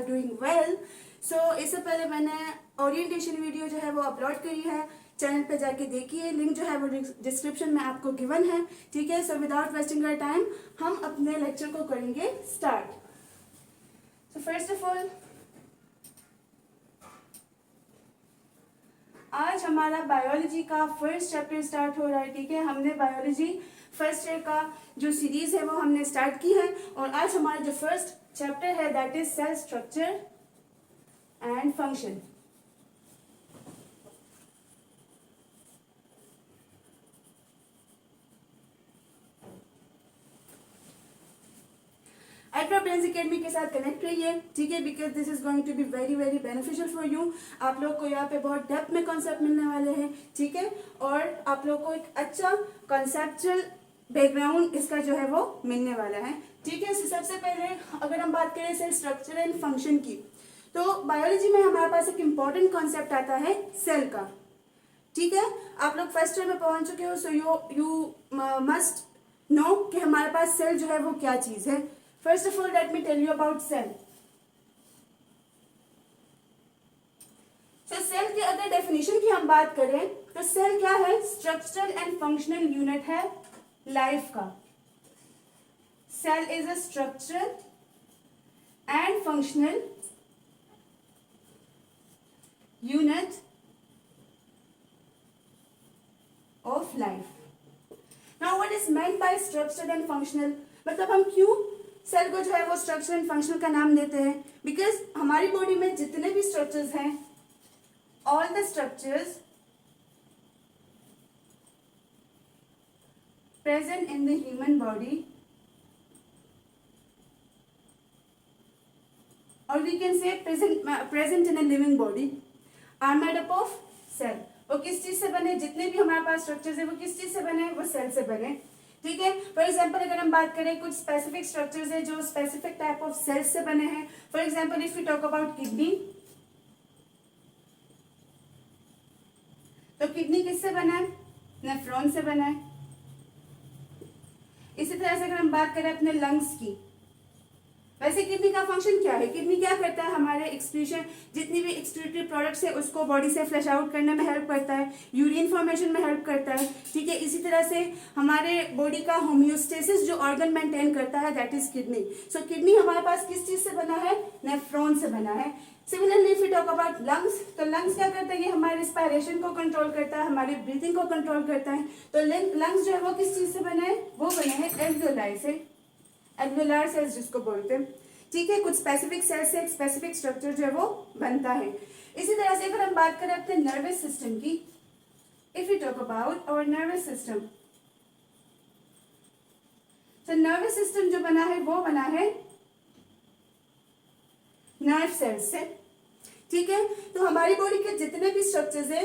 Are doing well. सो इससे पहले मैंने ओरिएंटेशन वीडियो जो है वो अपलोड करी है, चैनल पे जाके देखिए, लिंक जो है वो डिस्क्रिप्शन में आपको गिवन है, ठीक है। So without wasting our time हम अपने लेक्चर को करेंगे start. So first of all आज हमारा बायोलॉजी का फर्स्ट चैप्टर स्टार्ट हो रहा है, ठीक है। हमने बायोलॉजी फर्स्ट ईयर का जो सीरीज है वो हमने स्टार्ट की है और आज हमारा जो फर्स्ट चैप्टर है that is cell structure and function. Ultra brains academy के साथ कनेक्ट रहिए, ठीक है, because this is going to be very very beneficial for you. आप लोग को यहाँ पे बहुत डेप्थ में कॉन्सेप्ट मिलने वाले हैं, ठीक है, और आप लोग को एक अच्छा कॉन्सेप्चुअल बैकग्राउंड इसका जो है वो मिलने वाला है, ठीक है। सबसे पहले अगर हम बात करें सेल स्ट्रक्चर एंड फंक्शन की, तो बायोलॉजी में हमारे पास एक इम्पॉर्टेंट कॉन्सेप्ट आता है सेल का, ठीक है। आप लोग फर्स्ट ईयर में पहुंच चुके हो, सो यू मस्ट नो कि हमारे पास सेल जो है वो क्या चीज है। First of all let me tell you about cell. So cell की अगर डेफिनेशन की हम बात करें तो सेल क्या है? स्ट्रक्चरल एंड फंक्शनल यूनिट है लाइफ का। Cell is a structural and functional unit of life. Now what is meant by structural and functional, मतलब हम क्यों सेल को जो है वो स्ट्रक्चर एंड फंक्शनल का नाम देते हैं? बिकॉज हमारी बॉडी में जितने भी स्ट्रक्चर्स हैं, all the structures present in the human body, और we can say present in a living body, are made up of cell. वो किस चीज से बने? जितने भी हमारे पास स्ट्रक्चर्स है वो किस चीज से बने? वो सेल से बने, ठीक है। फॉर एग्जाम्पल अगर हम बात करें कुछ स्पेसिफिक स्ट्रक्चर्स है जो स्पेसिफिक टाइप ऑफ सेल्स से बने हैं। For example if you talk about kidney, तो किडनी किससे बना है? नेफ्रॉन से बना है। इसी तरह से अगर हम बात करें अपने लंग्स की, वैसे किडनी का फंक्शन क्या है? किडनी क्या करता है? हमारे एक्सक्रीशन, जितनी भी एक्सक्रीटरी प्रोडक्ट्स है उसको बॉडी से फ्लश आउट करने में हेल्प करता है, यूरिन फॉर्मेशन में हेल्प करता है, ठीक है। इसी तरह से हमारे बॉडी का होम्योस्टेसिस जो ऑर्गन मेंटेन करता है that is kidney. So kidney हमारे पास किस चीज से बना है? नेफ्रॉन से बना है। Similarly if you talk about lungs, तो लंग्स क्या करता है? ये हमारे रिस्पायरेशन को कंट्रोल करता है, हमारी ब्रीथिंग को कंट्रोल करता है। तो लंग्स जो है वो किस चीज से बने हैं? वो बने हैं एल्वियोलाई से, एल्वियोलार सेल्स जिसको बोलते हैं, ठीक है। कुछ स्पेसिफिक सेल्स से एक स्पेसिफिक स्ट्रक्चर जो है वो बनता है। इसी तरह से अगर हम बात करें अपने नर्वस सिस्टम की, if you talk about our nervous system, तो नर्वस सिस्टम जो बना है वो बना है नर्व सेल्स से, ठीक है। तो हमारी बॉडी के जितने भी स्ट्रक्चर्स है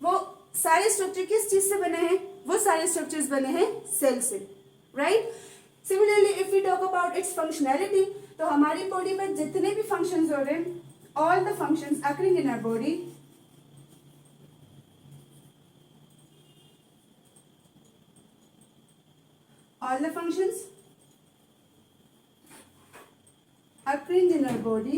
वो सारे स्ट्रक्चर किस चीज से बने हैं? वो सारे स्ट्रक्चर्स बने हैं सेल से, right. Similarly if we talk about its functionality, तो हमारी बॉडी में जितने भी फंक्शंस हो रहे हैं, all the functions occurring in our body all the functions occurring in our body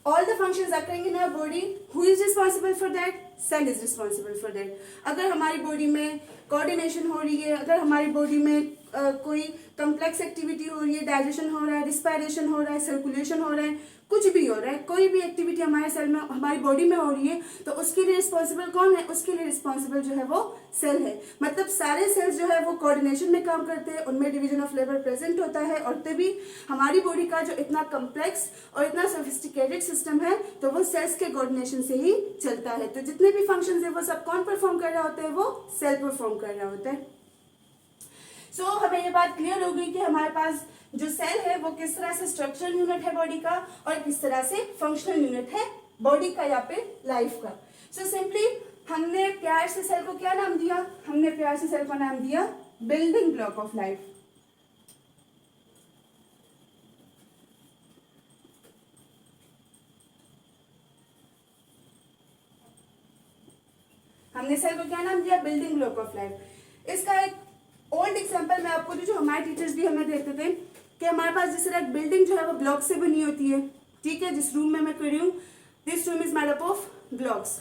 all the functions occurring in our body, who is responsible for that? Cell is responsible for that. अगर हमारी body में coordination हो रही है, अगर हमारी body में कोई कम्प्लेक्स एक्टिविटी हो रही है, डाइजेशन हो रहा है, रिस्पायरेशन हो रहा है, सर्कुलेशन हो रहा है, कुछ भी हो रहा है, कोई भी एक्टिविटी हमारे सेल में, हमारी बॉडी में हो रही है, तो उसके लिए रिस्पॉन्सिबल कौन है? उसके लिए रिस्पॉन्सिबल जो है वो सेल है। मतलब सारे सेल्स जो है वो कोऑर्डिनेशन में काम करते हैं, उनमें डिवीजन ऑफ लेबर प्रेजेंट होता है, और तभी हमारी बॉडी का जो इतना कम्प्लेक्स और इतना सोफिस्टिकेटेड सिस्टम है तो वो सेल्स के कोऑर्डिनेशन से ही चलता है। तो जितने भी फंक्शंस है वो सब कौन परफॉर्म कर रहा होता है? वो सेल परफॉर्म कर रहा होता है। सो हमें ये बात क्लियर हो गई कि हमारे पास जो सेल है वो किस तरह से स्ट्रक्चरल यूनिट है बॉडी का और किस तरह से फंक्शनल यूनिट है बॉडी का या फिर लाइफ का। सो सिंपली हमने प्यार से सेल को क्या नाम दिया? हमने प्यार से सेल को नाम दिया बिल्डिंग ब्लॉक ऑफ लाइफ। हमने सेल को क्या नाम दिया? Building block of life. इसका एक ओल्ड एग्जाम्पल मैं आपको दूं जो हमारे टीचर्स भी हमें देते थे कि हमारे पास जिस तरह एक बिल्डिंग जो है वो ब्लॉक से बनी होती है, ठीक है, जिस रूम में मैं खड़ी हूँ, this room is made up of blocks,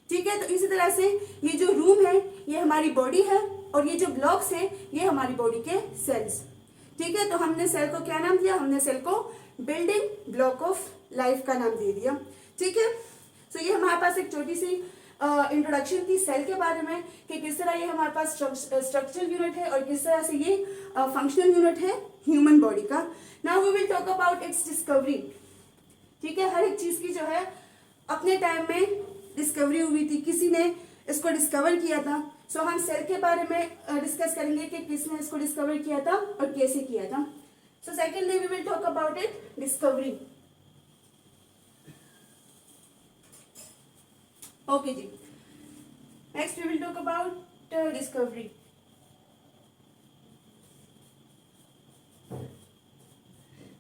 ठीक है। तो इसी तरह से ये जो रूम है ये हमारी बॉडी है और ये जो ब्लॉक्स है ये हमारी बॉडी के सेल्स, ठीक है। तो हमने सेल को क्या नाम दिया, हमने सेल को बिल्डिंग ब्लॉक ऑफ लाइफ का नाम दे दिया, ठीक है। सो ये हमारे पास एक छोटी सी इंट्रोडक्शन थी सेल के बारे में कि किस तरह ये हमारे पास स्ट्रक्चरल यूनिट है और किस तरह से ये फंक्शनल यूनिट है ह्यूमन बॉडी का। Now we will talk about its discovery, ठीक है। हर एक चीज की जो है अपने टाइम में डिस्कवरी हुई थी, किसी ने इसको डिस्कवर किया था। सो हम सेल के बारे में डिस्कस करेंगे कि किसने इसको डिस्कवर किया था और कैसे किया था। So secondly we will talk about it discovery. Okay जी, next we will talk about discovery.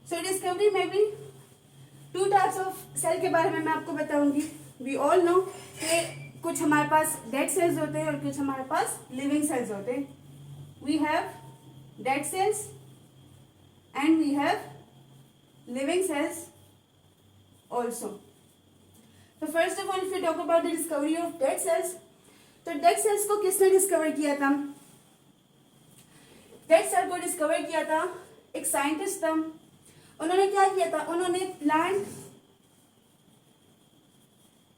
So discovery में भी टू टाइप्स ऑफ सेल के बारे में मैं आपको बताऊंगी। वी ऑल नो कि कुछ हमारे पास डेड सेल्स होते हैं और कुछ हमारे पास लिविंग सेल्स होते हैं। We have dead cells and we have living cells also. तो first of all if you talk about the discovery of dead cells, तो डेड सेल्स को किसने डिस्कवर किया था? डेड सेल को डिस्कवर किया था एक साइंटिस्ट था। उन्होंने क्या किया था, उन्होंने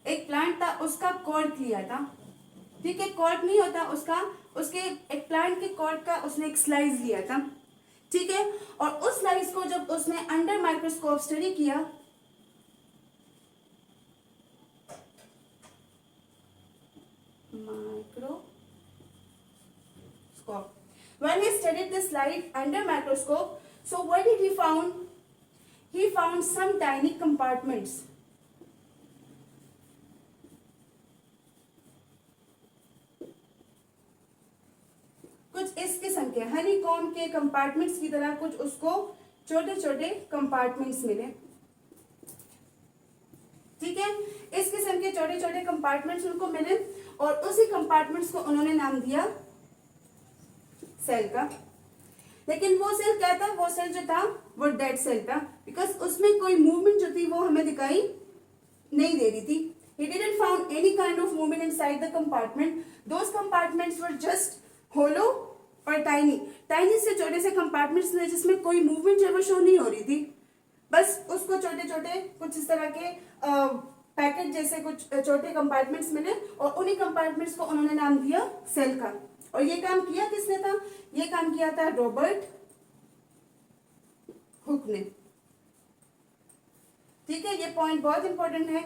एक प्लांट था उसका कॉर्क लिया था, ठीक है। कॉर्क नहीं होता उसका, उसके एक प्लांट के कॉर्क का उसने एक स्लाइस लिया था, ठीक है। और उस स्लाइस को जब उसने अंडर माइक्रोस्कोप स्टडी किया, when he studied the slide under microscope, so what did he found? He found some tiny compartments. कुछ इस किस्म के हनीकॉम के कंपार्टमेंट्स की तरह कुछ उसको छोटे छोटे कंपार्टमेंट्स मिले, ठीक है। इस किस्म के छोटे छोटे कंपार्टमेंट्स उनको मिले और उसी कंपार्टमेंट्स को उन्होंने नाम दिया सेल का। लेकिन वो सेल क्या था, वो सेल जो था वो डेड सेल था, बिकॉज उसमें कोई मूवमेंट जो थी वो हमें दिखाई नहीं दे रही थी। He didn't found any kind of movement inside the compartment. Those compartments were just hollow और टाइनी। टाइनी से छोटे से कंपार्टमेंट्स थे जिसमें कोई मूवमेंट जो है वो शो नहीं हो रही थी, बस उसको छोटे छोटे कुछ इस तरह के पैकेट जैसे कुछ छोटे कंपार्टमेंट्स मिले और उन्हीं कंपार्टमेंट्स को उन्होंने नाम दिया सेल का। और ये काम किया किसने था, ये काम किया था रॉबर्ट हुक ने, ठीक है। ये पॉइंट बहुत इंपॉर्टेंट है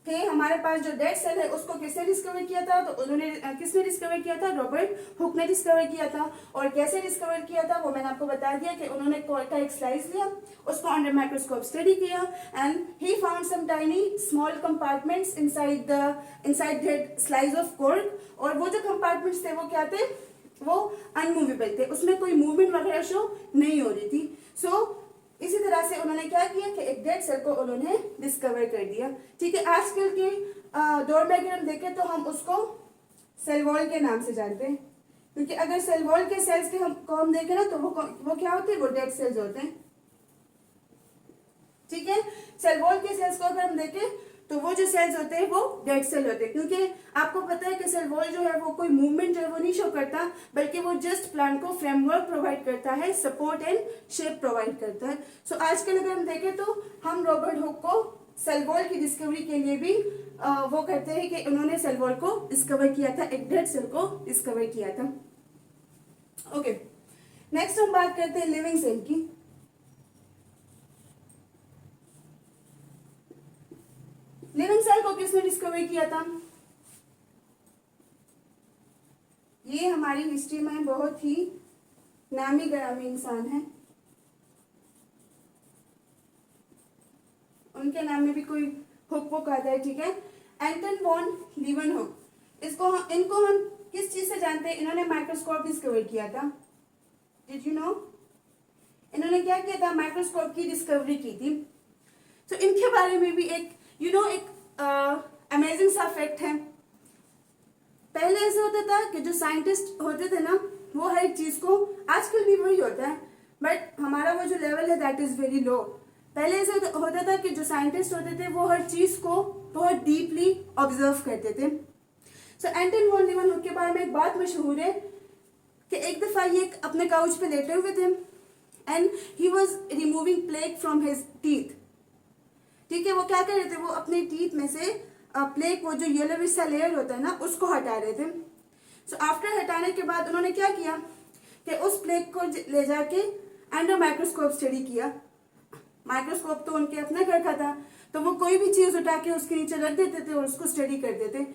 कि हमारे पास जो डेड सेल है उसको किसने डिस्कवर किया था, तो उन्होंने किसने डिस्कवर किया था, रॉबर्ट हुक ने डिस्कवर किया था। और कैसे डिस्कवर किया था वो मैंने आपको बता दिया कि उन्होंने कॉर्क का एक स्लाइस लिया, उसको अंडर माइक्रोस्कोप स्टडी किया and he found some tiny small compartments inside that slice of cork. और वो जो कंपार्टमेंट्स थे वो क्या थे, वो अनमूवेबल थे, उसमें कोई मूवमेंट वगैरह शो नहीं हो रही थी। सो इसी तरह से उन्होंने क्या किया कि एक डेड सेल को उन्होंने डिस्कवर कर दिया, ठीक है। आजकल के दौर में अगर हम देखें तो हम उसको सेल वॉल के नाम से जानते हैं, क्योंकि अगर सेल वॉल के सेल्स के हम देखें ना तो वो क्या होते हैं, वो डेड सेल्स होते हैं, ठीक है। सेल वॉल के सेल्स को अगर हम देखें तो वो जो सेल्स होते हैं वो डेड सेल होते हैं, क्योंकि आपको पता है कि सेल वॉल जो है वो कोई मूवमेंट जो है वो नहीं शो करता, बल्कि वो जस्ट प्लांट को फ्रेमवर्क प्रोवाइड करता है, सपोर्ट एंड शेप प्रोवाइड करता है। सो आजकल अगर हम देखें तो हम रॉबर्ट हुक को सेल वॉल की डिस्कवरी के लिए भी वो कहते हैं कि उन्होंने सेल वॉल को डिस्कवर किया था, एक डेड सेल को डिस्कवर किया था। ओके, नेक्स्ट हम बात करते हैं लिविंग सेल की। लिविंग सेल को किसने डिस्कवर किया था? ये हमारी हिस्ट्री में बहुत ही नामी गिरामी इंसान है, उनके नाम में भी कोई हुक वुक आता है, ठीक है। एंटन वॉन लीवनहुक, इनको हम किस चीज से जानते हैं? इन्होंने माइक्रोस्कोप डिस्कवर किया था, डिड यू नो? इन्होंने क्या किया था, माइक्रोस्कोप की डिस्कवरी की थी। तो इनके बारे में भी एक एक अमेजिंग सा फैक्ट है। पहले ऐसा होता था कि जो साइंटिस्ट होते थे ना वो हर एक चीज को, आजकल भी वही होता है, बट हमारा वो जो लेवल है दैट इज वेरी लो। पहले ऐसा होता था कि जो साइंटिस्ट होते थे वो हर चीज को बहुत डीपली ऑब्जर्व करते थे। सो एंटन वॉन लीवनहुक के बारे में एक बात मशहूर है कि एक दफा ये अपने काउच पे लेटे हुए थे and he was removing plague from his teeth. ठीक है, वो क्या कर रहे थे, वो अपने टीथ में से प्लेग, वो जो येलोविश सा लेयर होता है ना, उसको हटा रहे थे। सो आफ्टर हटाने के बाद उन्होंने क्या किया कि उस प्लेग को ले जाके अंडर माइक्रोस्कोप स्टडी किया। माइक्रोस्कोप तो उनके अपने घर का था, तो वो कोई भी चीज उठा के उसके नीचे रख देते थे और उसको स्टडी करते थे।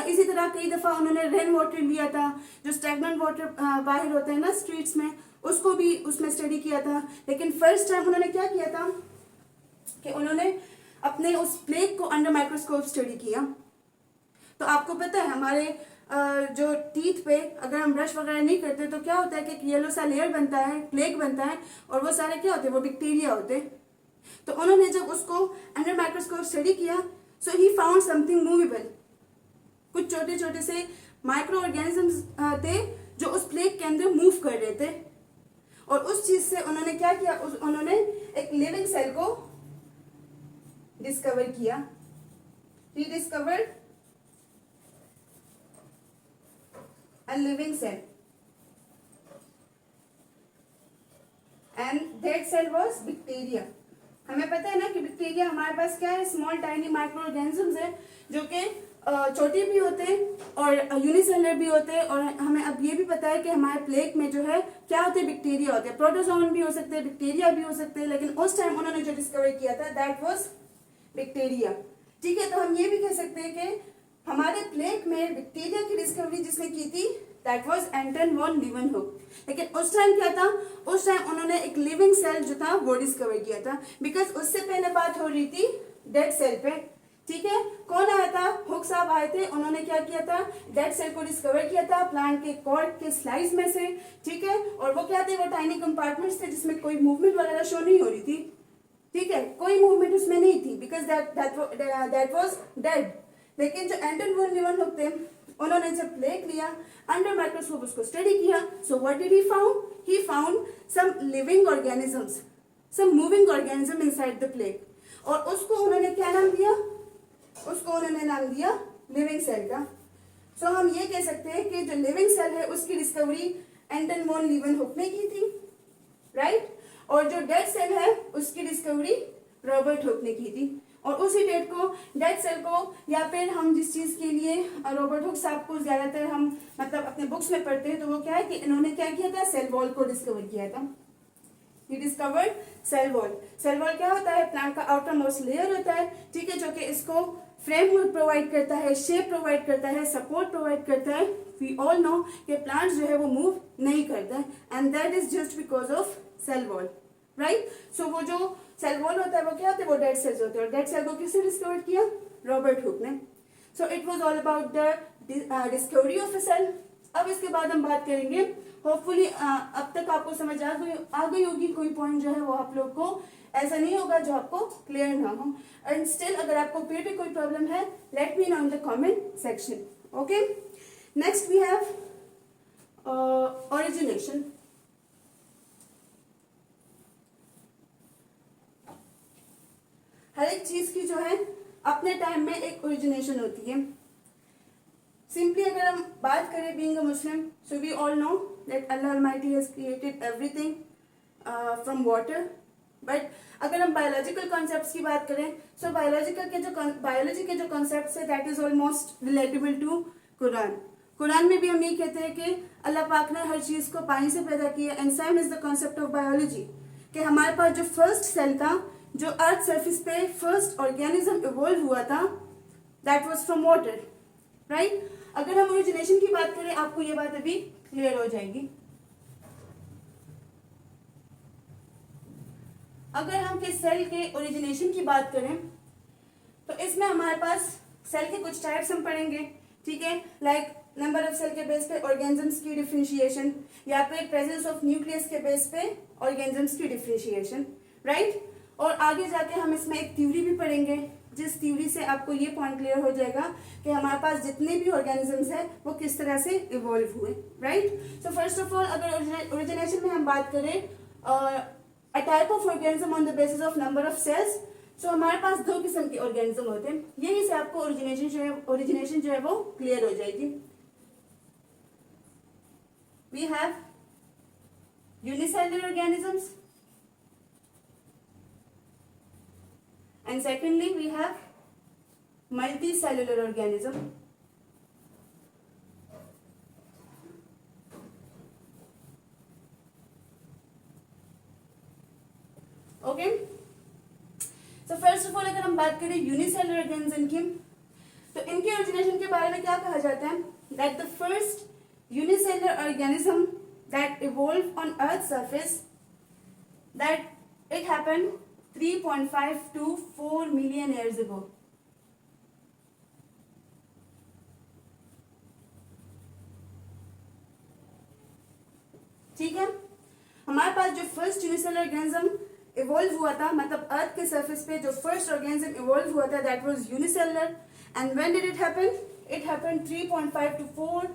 इसी तरह कई दफा उन्होंने रेन वाटर लिया था, जो स्टैगनेंट वाटर बाहर होते हैं ना स्ट्रीट्स में, उसको भी उसमें स्टडी किया था। लेकिन फर्स्ट टाइम उन्होंने क्या किया था कि उन्होंने अपने उस प्लेग को अंडर माइक्रोस्कोप स्टडी किया। तो आपको पता है हमारे जो टीथ पे अगर हम ब्रश वगैरह नहीं करते तो क्या होता है कि एक येलो सा लेयर बनता है, प्लेग बनता है, और वो सारे क्या होते हैं, वो बैक्टीरिया होते हैं। तो उन्होंने जब उसको अंडर माइक्रोस्कोप स्टडी किया, सो ही फाउंड समथिंग मूवेबल। कुछ छोटे छोटे से माइक्रो ऑर्गेनिजम्स थे जो उस प्लेग के अंदर मूव कर रहे थे, और उस चीज से उन्होंने क्या किया, उन्होंने एक लिविंग सेल को डिस्कवर किया। He discovered a living cell and that cell was bacteria. हमें पता है ना कि बैक्टीरिया हमारे पास क्या है, स्मॉल टाइनी माइक्रो ऑर्गेनिजम्स है जो कि छोटे भी होते हैं और यूनिसेलुलर भी होते हैं। और हमें अब ये भी पता है कि हमारे प्लेग में जो है क्या होते हैं, बैक्टीरिया होते हैं। प्रोटोजोन भी हो सकते हैं, बैक्टीरिया भी हो सकते हैं, लेकिन उस टाइम उन्होंने जो डिस्कवर किया था दैट वाज बैक्टीरिया। ठीक है, तो हम ये भी कह सकते हैं कि हमारे प्लेग में बैक्टीरिया की डिस्कवरी जिसने की थी दैट वाज एंटन वॉन लीवनहुक। लेकिन उस टाइम क्या था, उस टाइम उन्होंने एक लिविंग सेल जो था वो डिस्कवर किया था, बिकॉज उससे पहले बात हो रही थी डेड सेल पे। ठीक है, कौन आया था, हुक साहब आए थे, उन्होंने क्या किया था, डेड सेल को डिस्कवर किया था प्लांट के कॉर्ड के स्लाइस में से। ठीक है, और वो क्या थे, वो टाइनी कंपार्टमेंट्स थे जिसमें कोई मूवमेंट वगैरह शो नहीं हो रही थी। ठीक है, कोई मूवमेंट उसमें नहीं थी बिकॉज दैट वाज डेड। लेकिन जो एंटन वॉन लीवनहुक थे, उन्होंने जब प्लेग लिया, अंडर माइक्रोस्कोप उसको स्टडी किया, so what did he found, he found some living organisms, some moving organism inside the plague, और उसको उन्होंने क्या नाम दिया, उसको उन्होंने नाम दिया लिविंग सेल का। सो हम ये कह सकते हैं कि जो लिविंग सेल है उसकी डिस्कवरी एंटन वॉन लीवनहुक ने की थी, राइट, और जो डेड सेल है उसकी डिस्कवरी रॉबर्ट हुक ने की थी। और उसी डेट को, डेड सेल को, या फिर हम जिस चीज के लिए रॉबर्ट हुक साहब को ज्यादातर हम मतलब अपने बुक्स में पढ़ते हैं, तो वो क्या है कि इन्होंने क्या किया था, सेल वॉल को डिस्कवर किया था। He discovered cell wall. Cell wall क्या होता है, प्लांट का आउटर मोस्ट लेयर होता है। ठीक है, जो कि इसको फ्रेमवर्क प्रोवाइड करता है, शेप प्रोवाइड करता है, सपोर्ट प्रोवाइड करता है। वी ऑल नो कि प्लांट जो है वो मूव नहीं करता है, and that is just because of cell wall, right. So वो जो सेल वॉल होता है वो क्या होता है, वो डेड सेल्स होते हैं, और डेड सेल को किसने डिस्कवर किया, रॉबर्ट हुक ने। So it was all about the discovery of a cell. अब इसके बाद हम बात करेंगे, होपफुली अब तक आपको समझ आ गई होगी, कोई पॉइंट जो है वो आप लोग को ऐसा नहीं होगा जो आपको क्लियर ना हो। एंड स्टिल अगर आपको फिर भी कोई प्रॉब्लम है, let me know in the comment section. Okay, next we have origination. हर एक चीज की जो है अपने टाइम में एक ओरिजिनेशन होती है। सिंपली अगर हम बात करें being a Muslim, so we all know that Allah almighty has created everything from water. But अगर हम बायोलॉजिकल कॉन्सेप्ट्स की बात करें, सो बायोलॉजी के जो कॉन्सेप्ट्स है that is almost relatable to Quran. Quran में भी हम ये कहते हैं कि अल्लाह पाक ने हर चीज को पानी से पैदा किया, and same is the concept of biology, कि हमारे पास जो फर्स्ट सेल था, जो अर्थ सरफेस पे फर्स्ट ऑर्गेनिज्म इवॉल्व हुआ था, that was from water, right. अगर हम ओरिजिनेशन की बात करें, आपको ये बात अभी क्लियर हो जाएगी। अगर हम किस सेल के ओरिजिनेशन की बात करें, तो इसमें हमारे पास सेल के कुछ टाइप्स हम पढ़ेंगे। ठीक है, लाइक नंबर ऑफ सेल के बेस पे ऑर्गेनिजम्स की डिफरेंशिएशन, या फिर प्रेजेंस ऑफ न्यूक्लियस के बेस पे ऑर्गेनिजम्स की डिफरेंशिएशन, राइट। और आगे जाके हम इसमें एक थ्योरी भी पढ़ेंगे जिस थ्योरी से आपको ये पॉइंट क्लियर हो जाएगा कि हमारे पास जितने भी ऑर्गेनिजम्स हैं वो किस तरह से इवॉल्व हुए, right. So first of all अगर ओरिजिनेशन में हम बात करें a type of organism on the basis of number of cells, so हमारे पास दो किस्म के ऑर्गेनिज्म होते हैं, यही से आपको ओरिजिनेशन जो है वो क्लियर हो जाएगी। We have unicellular organisms and secondly we have multicellular organism. Okay, so first of all अगर हम बात करें यूनिसेलुलर ऑर्गेनिज्म की, तो इनके ओरिजिनेशन के बारे में क्या कहा जाता है, that the first unicellular organism that evolved on Earth's surface, that it happened 3.5 to 4 million years ago. ठीक है, हमारे पास जो फर्स्ट यूनिसेलुलर ऑर्गेनिज्म इवॉल्व हुआ था, मतलब अर्थ के सरफेस पे जो फर्स्ट ऑर्गेनिज्म इवॉल्व हुआ था, that was unicellular, and when did it happen, it happen 3.5 to 4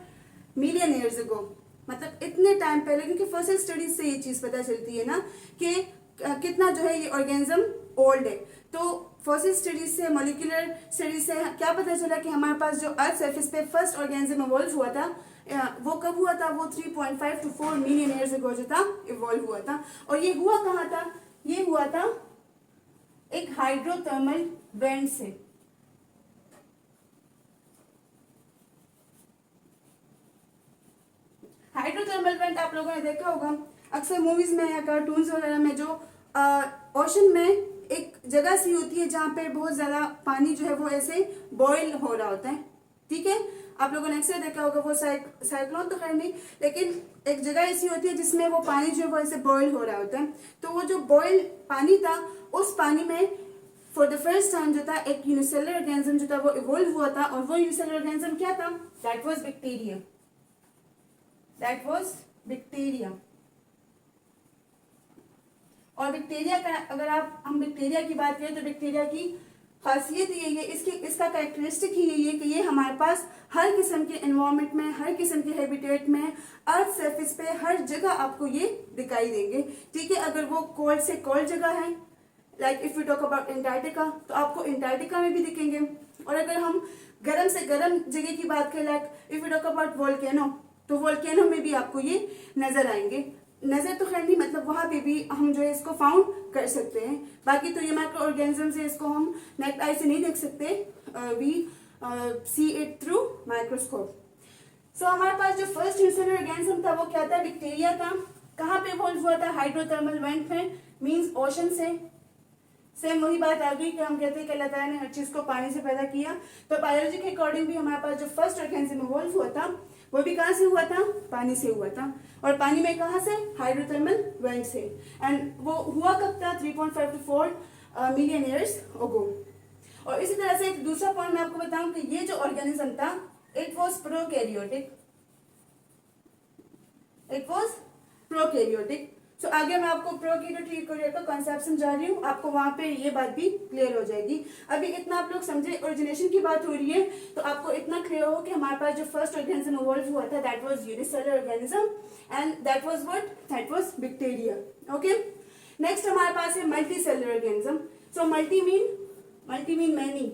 million years ago, मतलब इतने टाइम पहले, क्योंकि फॉसिल स्टडीज से ये चीज पता चलती है ना कि कितना जो है ये ऑर्गेनिज्म ओल्ड है। तो फॉसिल स्टडीज से, मॉलिक्यूलर स्टडीज से क्या पता चला कि हमारे पास जो अर्थ सरफेस पे फर्स्ट ऑर्गेनिज्म इवॉल्व हुआ था वो कब हुआ था, वो 3.5 to 4 मिलियन ईयर्स अगो जो था इवॉल्व हुआ था। और ये हुआ कहाँ था, ये हुआ था एक हाइड्रोथर्मल वेंट से। हाइड्रोथर्मल वेंट आप लोगों ने देखा होगा अक्सर मूवीज में या कार्टून्स वगैरह में, जो ओशन में एक जगह सी होती है जहाँ पे बहुत ज्यादा पानी जो है वो ऐसे बॉईल हो रहा होता है, ठीक है। आप लोगों ने अक्सर देखा होगा, वो साइक्लोन तो खैर नहीं, लेकिन एक जगह ऐसी होती है जिसमें वो पानी जो है वो ऐसे बॉईल हो रहा होता है। तो वो जो बॉईल पानी था, उस पानी में फॉर द फर्स्ट टाइम जो था एक यूनिसेलुलर ऑर्गेनिज्म जो था वो इवॉल्व हुआ था, और वो यूनिसेलुलर ऑर्गेनिज्म क्या था, that was bacteria, that was bacteria. और बैक्टीरिया का अगर हम बैक्टीरिया की बात करें तो बैक्टीरिया की खासियत यही है, इसका कैरेक्टरिस्टिक ही यही है कि ये हमारे पास हर किस्म के एनवायरनमेंट में, हर किस्म के हैबिटेट में, अर्थ सरफेस पे हर जगह आपको ये दिखाई देंगे, ठीक है। अगर वो कोल्ड से कोल्ड जगह है, like if you talk about Antarctica, तो आपको एंटार्क्टिका में भी दिखेंगे। और अगर हम गर्म से गर्म जगह की बात करें, like if you talk about volcano, तो वोल्केनो में भी आपको ये नजर आएंगे। नजर तो खैर नहीं, मतलब वहां पे भी हम जो है इसको फाउंड कर सकते हैं। बाकी तो ये माइक्रो ऑर्गेनिजम्स है, इसको हम नेक्ड आई से नहीं देख सकते, we see it through microscope. So हमारे पास जो फर्स्ट यूनिसेलुलर ऑर्गेनिज्म था वो क्या था, बैक्टीरिया था। कहाँ पे इवॉल्व हुआ था, हाइड्रोथर्मल वेंट में, मींस ओशन से। सेम वही बात आ गई कि हम कहते हैं कि अल्लाह ताला ने हर चीज को पानी से पैदा किया, तो बायोलॉजी के अकॉर्डिंग भी हमारे पास जो फर्स्ट ऑर्गेनिज्म इवॉल्व हुआ था वो भी कहाँ से हुआ था, पानी से हुआ था। और पानी में कहाँ से, हाइड्रोथर्मल वेंट से। एंड वो हुआ कब था, 3.5 to 4 मिलियन ईयर्स अगो। और इसी तरह से एक दूसरा पॉइंट मैं आपको बताऊं कि ये जो ऑर्गेनिज्म था, it was prokaryotic, it was prokaryotic. So आगे मैं आपको प्रोकैरियोटिक का कॉन्सेप्ट समझा रही हूँ, आपको वहां पे ये बात भी क्लियर हो जाएगी। अभी इतना आप लोग समझे, ओरिजिनेशन की बात हो रही है, तो आपको इतना क्लियर हो कि हमारे पास जो फर्स्ट ऑर्गेनिज्म इवॉल्व हुआ था, that was unicellular organism, and that was what, that was bacteria. Okay, next हमारे पास है multi cellular organism. So multi mean many.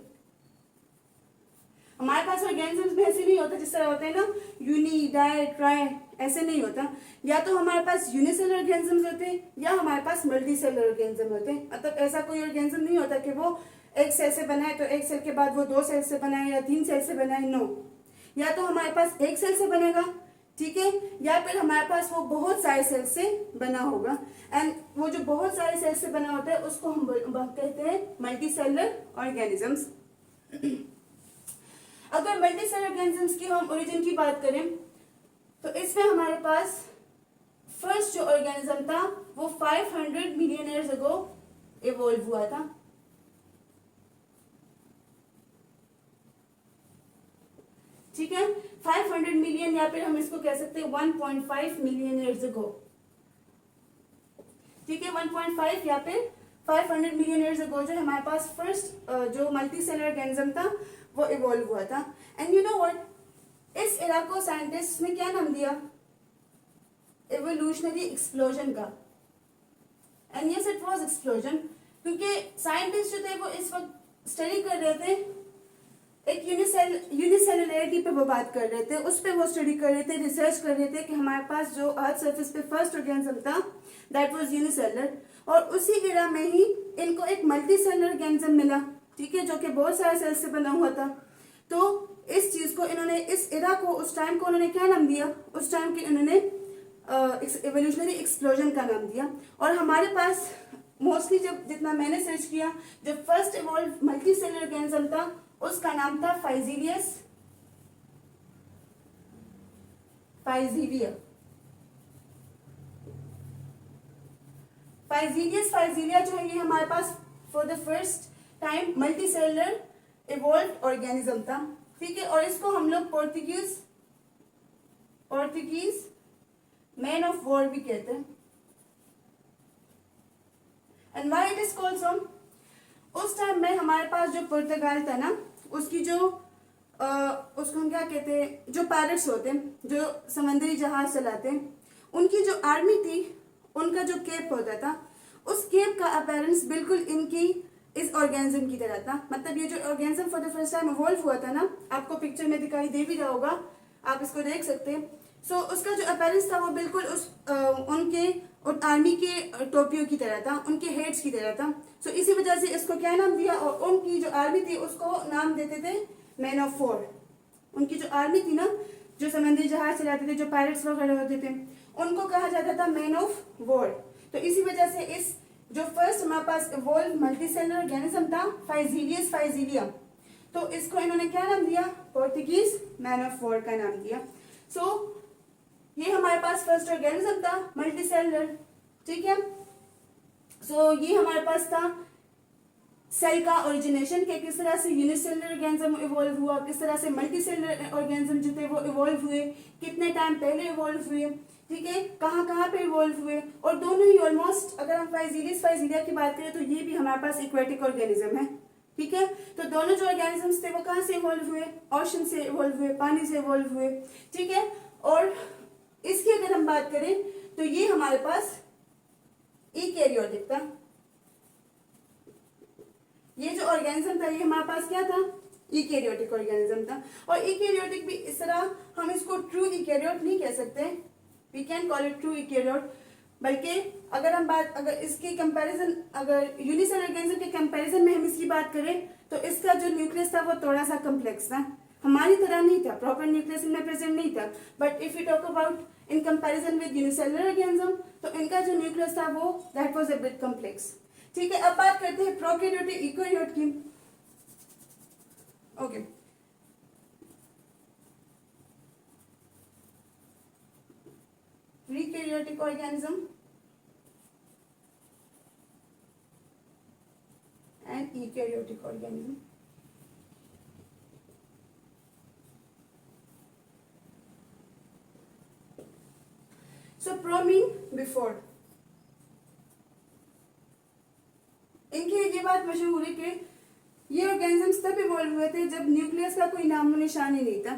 हमारे पास ऑर्गेनिजम्स में ऐसे नहीं होता जिस तरह होते हैं ना, यूनी, डाई, ट्राई, ऐसे नहीं होता। या तो हमारे पास यूनिसेलुलर ऑर्गेनिजम्स होते हैं या हमारे पास मल्टी सेलुलर ऑर्गेनिज्म होते हैं। मतलब ऐसा कोई ऑर्गेनिज्म नहीं होता कि वो एक सेल से बना है तो एक सेल के बाद वो 2 सेल से बना है या 3 सेल से बना है, नो। या तो हमारे पास एक सेल से बनेगा, ठीक है, या फिर हमारे पास वो बहुत सारे सेल से बना होगा। एंड वो जो बहुत सारे सेल से बना होता है उसको हम कहते हैं मल्टी सेलुलर ऑर्गेनिजम्स। अगर मल्टी सेलुलर ऑर्गेनिजम्स की हम ओरिजिन की बात करें तो इसमें हमारे पास फर्स्ट जो ऑर्गेनिज्म था वो 500 मिलियन ईयर्स अगो इवॉल्व हुआ था। ठीक है, 500 मिलियन, या फिर हम इसको कह सकते हैं 1.5 मिलियन ईयर्स अगो। ठीक है, 1.5 या फिर 500 मिलियन ईयर्स अगो जो हमारे पास फर्स्ट जो मल्टी सेलर ऑर्गेनिज्म था वो इवॉल्व हुआ था। एंड यू नो व्हाट, इस एरा को साइंटिस्ट ने क्या नाम दिया? एवोल्यूशनरी एक्सप्लोजन का। And yes it was explosion, क्योंकि साइंटिस्ट जो थे वो इस वक्त स्टडी कर रहे थे, एक यूनिसेलुलरिटी पे वो बात कर रहे थे, उस पे वो स्टडी कर रहे थे, रिसर्च कर रहे थे कि हमारे पास जो अर्थ सरफेस पे फर्स्ट ऑर्गेनिज्म था दैट वाज यूनिसेलुलर, और उसी एरा में ही इनको एक मल्टी सेलुलर ऑर्गेनिज्म मिला, ठीक है, जो कि बहुत सारे सेल्स से बना हुआ था। तो इस चीज को इन्होंने, इस एरा को, उस टाइम को उन्होंने क्या नाम दिया? उस टाइम के इन्होंने एवोल्यूशनरी एक्सप्लोजन का नाम दिया। और हमारे पास मोस्टली जब जितना मैंने सर्च किया, जो first evolve multi cellular organism था उसका नाम था फाइजीलिया। फाइजीलिया जो है ये हमारे पास for the first time multi cellular evolve organism था, ठीक है। और इसको हम लोग पोर्तुगीज मैन ऑफ वॉर भी कहते हैं। And why it is called सो? उस टाइम में हमारे पास जो पुर्तगाल था ना, उसकी जो उसको हम क्या कहते हैं, जो पायलट्स होते हैं, जो समुद्री जहाज चलाते हैं, उनकी जो आर्मी थी, उनका जो केप होता था, उस केप का अपीयरेंस बिल्कुल इनकी इस ऑर्गेनिज्म की तरह था। मतलब ये जो organism for the first time evolve हुआ था ना, आपको पिक्चर में दिखाई दे भी रहा होगा, आप इसको देख सकते हैं। सो उसका जो अपीयरेंस था वो बिल्कुल उस उन आर्मी के टोपियों की तरह था, उनके हेड्स की तरह था। सो इसी वजह से इसको क्या नाम दिया, और उनकी जो आर्मी थी उसको नाम देते थे मैन ऑफ वॉर। उनकी जो आर्मी थी ना, जो समुद्री जहाज चलाते थे, जो पायलट्स वगैरह होते थे, उनको कहा जाता था मैन ऑफ वॉर। तो इसी वजह से इस जो फर्स्ट हमारे पास इवॉल्व मल्टीसेलुलर ऑर्गेनिज्म था फाइजीलिया, तो इसको इन्होंने क्या नाम दिया? पोर्तुगीज मैन ऑफ वॉर का नाम दिया। सो ये हमारे पास फर्स्ट ऑर्गेनिज्म था मल्टीसेलुलर, ठीक है। सो ये हमारे पास था सेल का ओरिजिनेशन के, किस तरह से यूनिसेलुलर ऑर्गेनिज्म इवॉल्व हुआ, किस तरह से मल्टीसेलुलर ऑर्गेनिज्म जो थे वो इवॉल्व हुए, कितने टाइम पहले इवॉल्व हुए, ठीक है, कहाँ कहाँ पे इवॉल्व हुए। और दोनों ही ऑलमोस्ट, अगर हम फाइजीलिया की बात करें तो ये भी हमारे पास एक्वेटिक ऑर्गेनिज्म है, ठीक है। तो दोनों जो ऑर्गेनिजम्स थे वो कहाँ से इवॉल्व हुए? ओशन से इवॉल्व हुए, पानी से इवॉल्व हुए, ठीक है। और इसकी अगर हम बात करें तो ये हमारे पास यूकैरियोटिक था। ये जो ऑर्गेनिज्म था ये हमारे पास क्या था? यूकैरियोटिक ऑर्गेनिज्म था। और यूकैरियोटिक भी इस तरह हम इसको ट्रू यूकैरियोट नहीं कह सकते, we can call it true eukaryote, बल्कि अगर इसकी कंपैरिजन, अगर यूनिसेलुलर ऑर्गेनिज्म के कंपैरिजन में हम इसकी बात करें तो इसका जो न्यूक्लियस था वो थोड़ा सा कम्प्लेक्स था, हमारी तरह नहीं था, प्रॉपर न्यूक्लियस इनमें प्रेजेंट नहीं था। But if you talk about in comparison with unicellular organism, तो इनका जो न्यूक्लियस था वो that was a bit complex, ठीक है। अब बात करते हैं प्रोकैरियोटिक यूकैरियोट की। Okay, prokaryotic organism and eukaryotic organism. So pro mean before. इनकी ये बात मशहूर है कि ये ऑर्गेनिजम्स तब इवॉल्व हुए थे जब न्यूक्लियस का कोई नामो निशान ही नहीं था,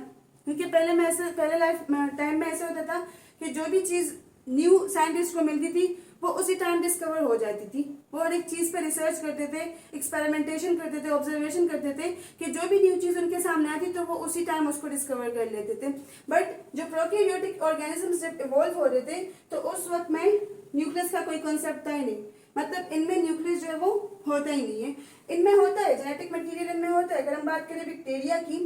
क्योंकि पहले लाइफ टाइम में ऐसा होता था कि जो भी चीज न्यू साइंटिस्ट को मिलती थी वो उसी टाइम डिस्कवर हो जाती थी। वो हर एक चीज पे रिसर्च करते थे, एक्सपेरिमेंटेशन करते थे, ऑब्जर्वेशन करते थे कि जो भी न्यू चीज उनके सामने आती तो वो उसी टाइम उसको डिस्कवर कर लेते थे। बट जो प्रोकैरियोटिक ऑर्गेनिजम्स जब इवॉल्व हो रहे थे तो उस वक्त में न्यूक्लियस का कोई कॉन्सेप्ट था ही नहीं, मतलब इनमें न्यूक्लियस जो है वो होता ही नहीं है। इनमें होता है जेनेटिक मटेरियल, इनमें होता है। अगर हम बात करें बैक्टीरिया की,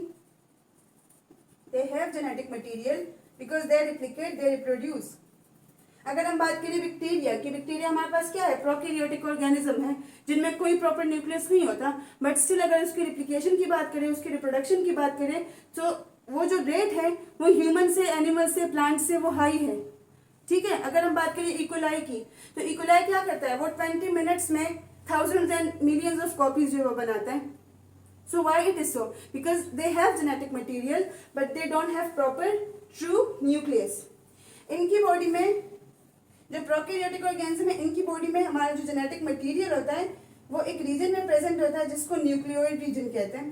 they have genetic material because they replicate, they reproduce. अगर हम बात करें बैक्टीरिया की, बैक्टीरिया हमारे पास क्या है? प्रोकैरियोटिक ऑर्गेनिज्म है जिनमें कोई प्रॉपर न्यूक्लियस नहीं होता, बट स्टिल अगर उसकी रिप्लिकेशन की बात करें, उसकी रिप्रोडक्शन की बात करें, तो वो जो रेट है वो ह्यूमन से, एनिमल से, प्लांट से वो हाई है, ठीक है। अगर हम बात करें इकोलाई की, तो इकोलाई क्या करता है? वो 20 मिनट्स में thousands and millions of copies जो वो बनाता है। So why it is so? Because they have genetic material but they don't have proper true nucleus. इनकी बॉडी में जो प्रोकैरियोटिक ऑर्गेनिज्म है इनकी बॉडी में हमारा जो जेनेटिक मटेरियल होता है वो एक रीजन में प्रेजेंट होता है जिसको न्यूक्लियोइड रीजन कहते हैं,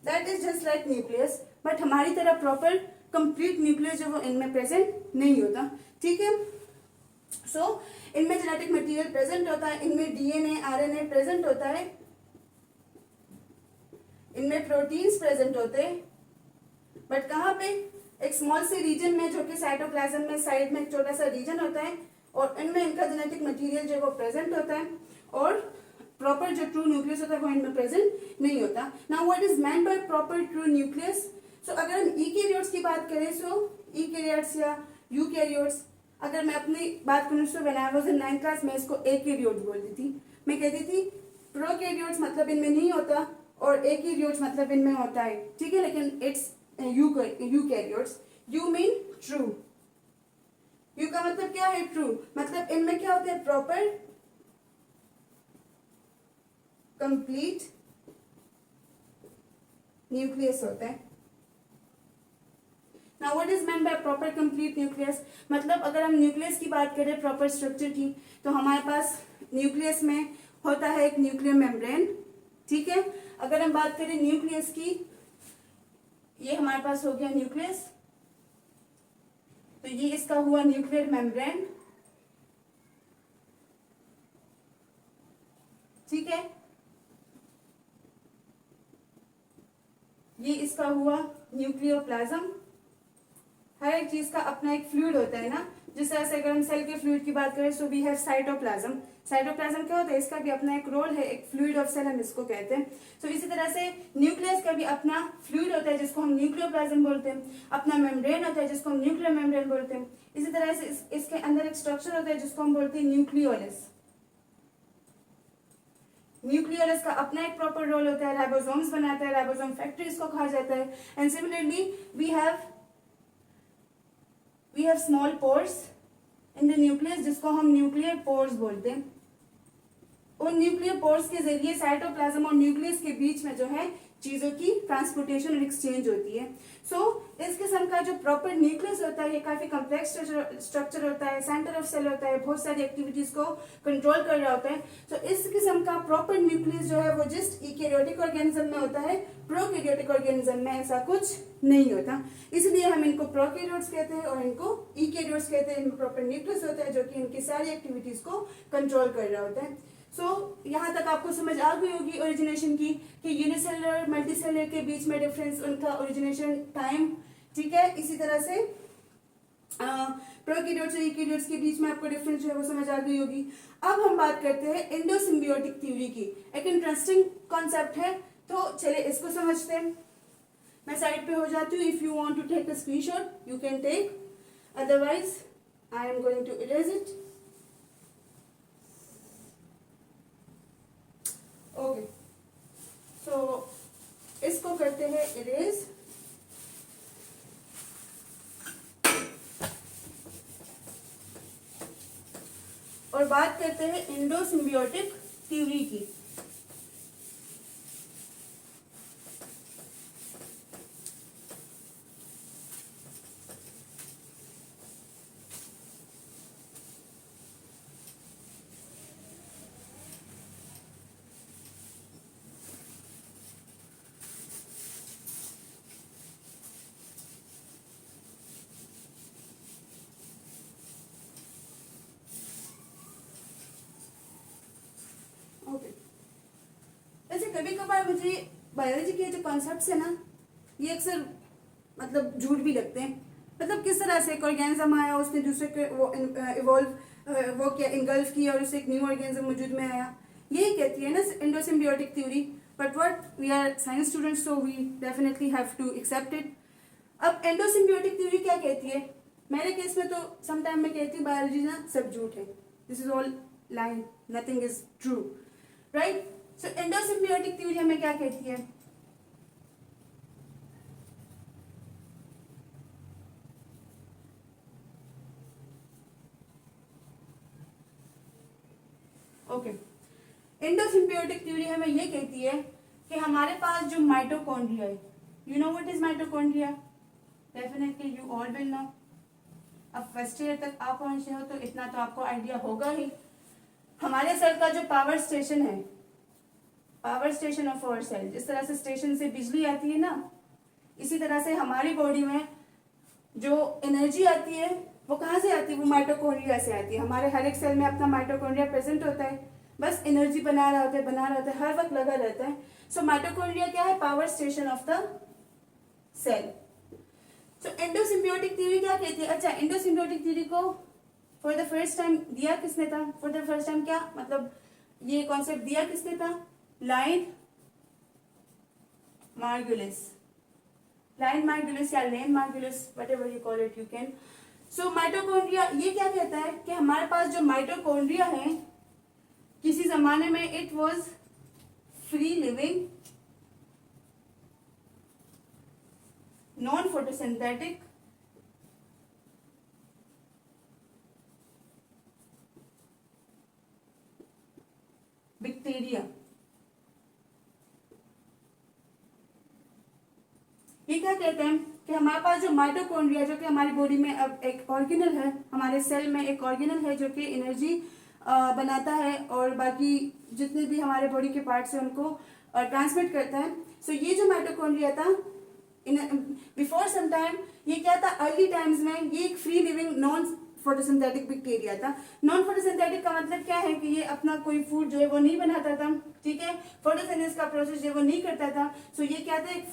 that is just like nucleus, but हमारी तरह प्रॉपर कंप्लीट न्यूक्लियस जो वो इनमें प्रेजेंट नहीं होता, ठीक है। सो इनमें जेनेटिक मटेरियल प्रेजेंट होता है, इनमें डीएनए आरएनए प्रेजेंट होता है, इनमें प्रोटीन्स प्रेजेंट होते हैं, बट कहाँ पे, एक स्मॉल से रीजन में जो कि साइटोप्लाज्म में साइड में एक छोटा सा रीजन होता है और इनमें इनका जेनेटिक मटेरियल जो है वो प्रेजेंट होता है और प्रॉपर जो ट्रू न्यूक्लियस होता है वो इनमें प्रेजेंट नहीं होता। Now what is meant by proper true nucleus? So अगर हम ईकैरियोट्स की बात करें, सो ईकैरियोट्स या यूकैरियोट्स, अगर मैं अपनी बात करूँ so when I was in 9th class मैं इसको एकैरियोट्स बोलती थी, मैं कहती थी प्रोकैरियोट्स मतलब इनमें नहीं होता और एकैरियोट्स मतलब इनमें होता है, ठीक है, लेकिन it's eukaryotes. You mean true, you का मतलब क्या है? ट्रू, मतलब इनमें क्या होता है? प्रॉपर कंप्लीट न्यूक्लियस होता है। Now what is meant by proper complete nucleus? मतलब अगर हम न्यूक्लियस की बात करें प्रॉपर स्ट्रक्चर की, तो हमारे पास न्यूक्लियस में होता है एक न्यूक्लियर मेम्ब्रेन, ठीक है। अगर हम बात करें न्यूक्लियस की, ये हमारे पास हो गया न्यूक्लियस, तो ये इसका हुआ न्यूक्लियर मेम्ब्रेन, ठीक है। ये इसका हुआ न्यूक्लियोप्लाज्म। हर एक चीज का अपना एक फ्लूइड होता है ना, जिस तरह से अगर हम सेल के फ्लूइड की बात करें, so we have cytoplasm. Cytoplasm क्या होता है? इसका भी अपना एक रोल है, एक फ्लूइड ऑफ सेल हम इसको कहते हैं। सो इसी तरह से न्यूक्लियस का भी अपना फ्लूइड होता है जिसको हम न्यूक्लियोप्लाज्म बोलते हैं, अपना मेम्ब्रेन होता है जिसको हम न्यूक्लियर मेम्ब्रेन बोलते हैं। इसी तरह से इसके अंदर एक स्ट्रक्चर होता है जिसको हम बोलते हैं न्यूक्लियोलस। न्यूक्लियोलस का अपना एक प्रॉपर रोल होता है, राइबोसोम्स बनाता है, राइबोसोम फैक्ट्री इसको कहा जाता है। And similarly we have small pores in the nucleus जिसको हम न्यूक्लियर पोर्स बोलते हैं। उन न्यूक्लियर पोर्स के जरिए साइटोप्लाज्म और न्यूक्लियस के बीच में जो है चीजों की ट्रांसपोर्टेशन और एक्सचेंज होती है। सो इस किस्म का जो प्रॉपर न्यूक्लियस होता है ये काफी कॉम्प्लेक्स स्ट्रक्चर होता है, सेंटर ऑफ सेल होता है, बहुत सारी एक्टिविटीज को कंट्रोल कर रहा होता है। सो इस किस्म का प्रॉपर न्यूक्लियस जो है वो जस्ट यूकैरियोटिक ऑर्गेनिज्म में होता है, प्रोकैरियोटिक ऑर्गेनिज्म में ऐसा कुछ नहीं होता। इसलिए हम इनको प्रोकैरियोट्स कहते हैं और इनको यूकैरियोट्स कहते हैं। इनमें प्रॉपर न्यूक्लियस होता है जो कि इनकी सारी एक्टिविटीज को कंट्रोल कर रहा होता है। सो यहाँ तक आपको समझ आ गई होगी ओरिजिनेशन की, कि यूनिसेलुलर मल्टीसेलुलर के बीच में डिफरेंस, उनका ओरिजिनेशन टाइम, ठीक है। इसी तरह से प्रोकैरियोट्स और यूकैरियोट्स के बीच में आपको डिफरेंस जो है वो समझ आ गई होगी। अब हम बात करते हैं एंडोसिम्बियोटिक थ्योरी की। एक इंटरेस्टिंग कॉन्सेप्ट है, तो चलिए इसको समझते हैं। मैं साइड पे हो जाती हूँ। If you want to take a screenshot you can take, otherwise I am going to erase it. Okay, so इसको करते हैं इरेज। और बात करते हैं एंडोसिम्बियोटिक थ्योरी की। वैसे कभी कभार मुझे बायोलॉजी के जो कॉन्सेप्ट्स है ना, ये अक्सर मतलब झूठ भी लगते हैं। मतलब किस तरह से एक ऑर्गेनिज्म आया, उसने दूसरे के वो इवॉल्व वो क्या इंगल्फ किया और उससे एक न्यू ऑर्गेनिज्म वजूद में आया, यही कहती है ना endosymbiotic theory. But what, we are science students, so we definitely have to accept it. अब एंडोसिम्बियोटिक थ्योरी क्या कहती है? मेरे केस में तो समटाइम मैं कहती हूँ बायोलॉजी ना सब झूठ है, this is all line, nothing is true, right. So endosymbiotic theory हमें क्या कहती है? ओके, एंडोसिम्बियोटिक थ्योरी हमें ये कहती है कि हमारे पास जो माइटोकॉन्ड्रिया है, you know what is mitochondria? Definitely you all will know. अब फर्स्ट ईयर तक आप पहुंचे हो तो इतना तो आपको आइडिया होगा ही। हमारे सेल का जो पावर स्टेशन है, power station of our cell, जिस तरह से स्टेशन से बिजली आती है ना, इसी तरह से हमारी बॉडी में जो एनर्जी आती है वो कहाँ से आती है? वो माइटोकॉन्ड्रिया से आती है। हमारे हर एक सेल में अपना माइटोकॉन्ड्रिया प्रेजेंट होता है, बस एनर्जी बना रहा होता है, बना रहा होता है, हर वक्त लगा रहता है। सो माइटोकॉन्ड्रिया क्या है? Power station of the cell. So endosymbiotic theory क्या कहती है? अच्छा, एंडोसिम्बियोटिक थ्योरी को फॉर द फर्स्ट टाइम दिया किसने था? फॉर द फर्स्ट टाइम क्या मतलब ये कॉन्सेप्ट दिया किसने था? लाइन मार्गुलिस, लाइन मार्गुलिस या Len Margulis, whatever you call it you can. So mitochondria ये क्या कहता है कि हमारे पास जो माइटोकॉन्ड्रिया है, किसी जमाने में it was free living, non photosynthetic, bacteria. ये क्या कहते हैं कि हमारे पास जो माइटोकॉन्ड्रिया, जो कि हमारी बॉडी में अब एक ऑर्गेनल है, हमारे सेल में एक ऑर्गेनल है जो कि एनर्जी बनाता है और बाकी जितने भी हमारे बॉडी के पार्ट्स हैं उनको ट्रांसमिट करता है। सो ये जो माइटोकॉन्ड्रिया था बिफोर सम टाइम, ये क्या था? अर्ली टाइम्स में ये एक free living non photosynthetic bacteria था। नॉन फोटोसिंथेटिक का मतलब क्या है कि ये अपना कोई फूड जो है वो नहीं बनाता था, ठीक है, फोटोसिंथेसिस का प्रोसेस जो है वो नहीं करता था। सो ये क्या था? एक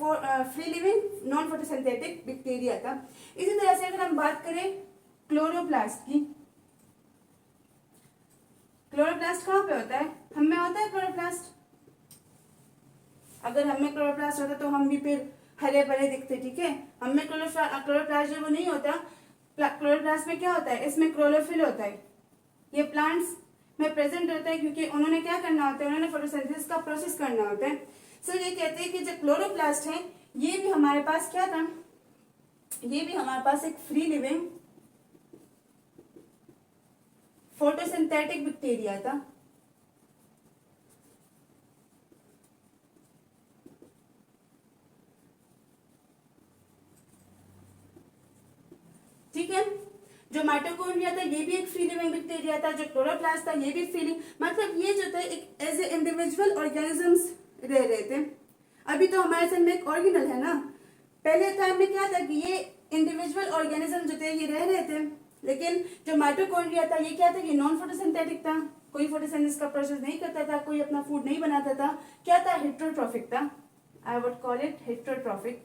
free living non photosynthetic bacteria था। इसी तरह से अगर हम बात करें क्लोरोप्लास्ट की, क्लोरोप्लास्ट कहाँ पे होता है? हम में होता है क्लोरोप्लास्ट। अगर हमें क्लोरोप्लास्ट होता तो हम भी फिर हरे भरे दिखते, ठीक है। हमें क्लोरोप्लास्ट जो वो नहीं होता। क्लोरोप्लास्ट में क्या होता है? इसमें क्लोरोफिल होता है, ये प्लांट्स में प्रेजेंट होता है क्योंकि उन्होंने क्या करना होता है? उन्होंने फोटोसिंथेसिस का प्रोसेस करना होता है। सो ये कहते हैं कि जो क्लोरोप्लास्ट है ये भी हमारे पास क्या था? ये भी हमारे पास एक फ्री लिविंग फोटोसिंथेटिक बैक्टीरिया था। ठीक है, जो माइटोकॉन्ड्रिया था ये भी एक फ्री लिविंग बैक्टीरिया था, जो क्लोरोप्लास्ट था ये भी फ्री लिविंग, मतलब ये जो था एक एज ए इंडिविजुअल ऑर्गेनिजम्स रह रहे थे। अभी तो हमारे सेल में एक ऑर्गेनल है ना, पहले टाइम में क्या था कि ये इंडिविजुअल ऑर्गेनिज्म जो थे ये रह रहे थे, लेकिन जो माइटोकॉन्ड्रिया था ये क्या था? ये नॉन फोटोसिंथेटिक था, कोई फोटोसिंथेसिस का प्रोसेस नहीं करता था, कोई अपना फूड नहीं बनाता था। क्या था? हेटेरोट्रॉफिक था। I would call it heterotrophic.